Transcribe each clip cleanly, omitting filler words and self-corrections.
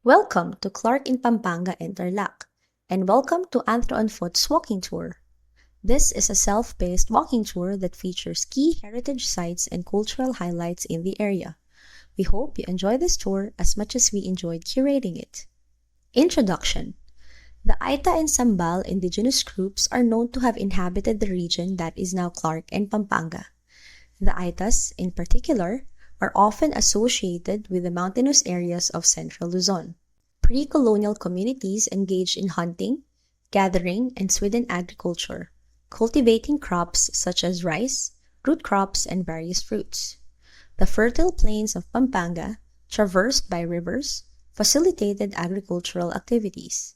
Welcome to Clark in Pampanga and Tarlac, and welcome to Anthro on Foot's walking tour. This is a self-paced walking tour that features key heritage sites and cultural highlights in the area. We hope you enjoy this tour as much as we enjoyed curating it. Introduction. The Aita and Sambal indigenous groups are known to have inhabited the region that is now Clark and Pampanga. The Aitas, in particular, are often associated with the mountainous areas of central Luzon. Pre-colonial communities engaged in hunting, gathering, and swidden agriculture, cultivating crops such as rice, root crops, and various fruits. The fertile plains of Pampanga, traversed by rivers, facilitated agricultural activities.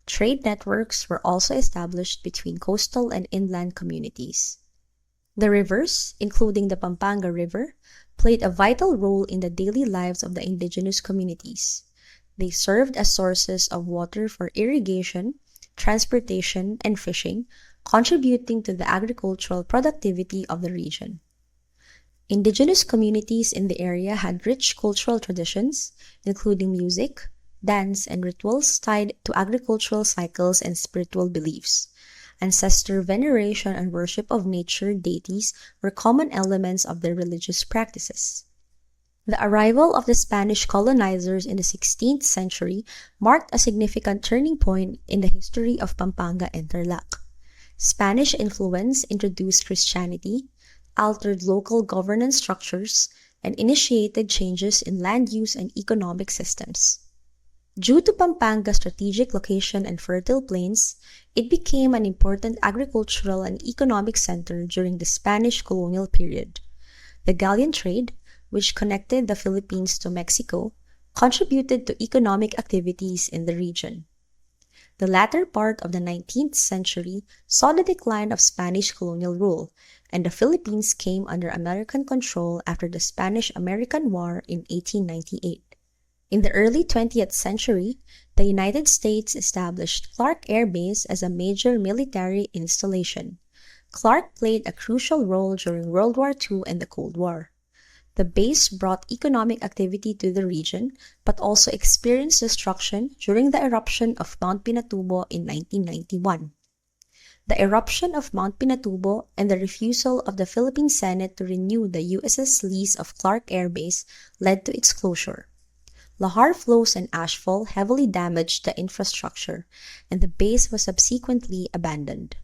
Trade networks were also established between coastal and inland communities. The rivers, including the Pampanga River, played a vital role in the daily lives of the indigenous communities. They served as sources of water for irrigation, transportation, and fishing, contributing to the agricultural productivity of the region. Indigenous communities in the area had rich cultural traditions, including music, dance, and rituals tied to agricultural cycles and spiritual beliefs. Ancestor veneration and worship of nature deities were common elements of their religious practices. The arrival of the Spanish colonizers in the 16th century marked a significant turning point in the history of Pampanga and Tarlac. Spanish influence introduced Christianity, altered local governance structures, and initiated changes in land use and economic systems. Due to Pampanga's strategic location and fertile plains, it became an important agricultural and economic center during the Spanish colonial period. The galleon trade, which connected the Philippines to Mexico, contributed to economic activities in the region. The latter part of the 19th century saw the decline of Spanish colonial rule, and the Philippines came under American control after the Spanish-American War in 1898. In the early 20th century, the United States established Clark Air Base as a major military installation. Clark played a crucial role during World War II and the Cold War. The base brought economic activity to the region, but also experienced destruction during the eruption of Mount Pinatubo in 1991. The eruption of Mount Pinatubo and the refusal of the Philippine Senate to renew the USS lease of Clark Air Base led to its closure. Lahar flows and ashfall heavily damaged the infrastructure, and the base was subsequently abandoned.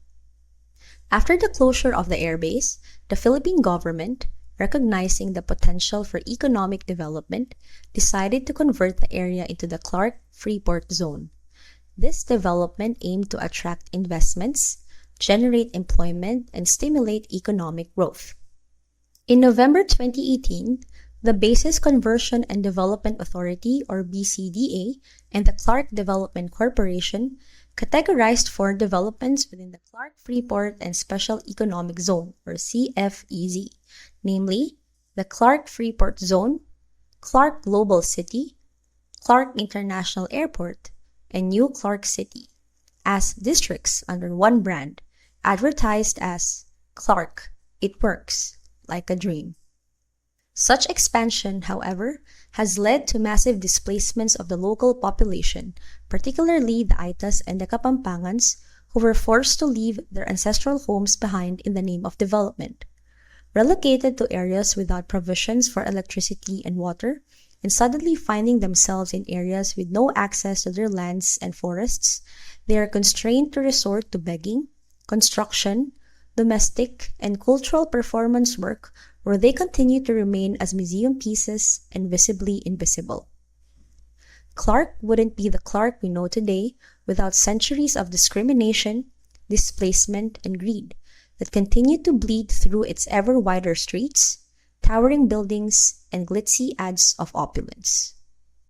After the closure of the airbase, the Philippine government, recognizing the potential for economic development, decided to convert the area into the Clark Freeport Zone. This development aimed to attract investments, generate employment, and stimulate economic growth. In November 2018, the Bases Conversion and Development Authority, or BCDA, and the Clark Development Corporation categorized 4 developments within the Clark Freeport and Special Economic Zone, or CFEZ, namely the Clark Freeport Zone, Clark Global City, Clark International Airport, and New Clark City, as districts under one brand, advertised as Clark, it works like a dream. Such expansion, however, has led to massive displacements of the local population, particularly the Aitas and the Kapampangans, who were forced to leave their ancestral homes behind in the name of development. Relocated to areas without provisions for electricity and water, and suddenly finding themselves in areas with no access to their lands and forests, they are constrained to resort to begging, construction, domestic, and cultural performance work, where they continue to remain as museum pieces and visibly invisible. Clark wouldn't be the Clark we know today without centuries of discrimination, displacement, and greed that continue to bleed through its ever wider streets, towering buildings, and glitzy ads of opulence.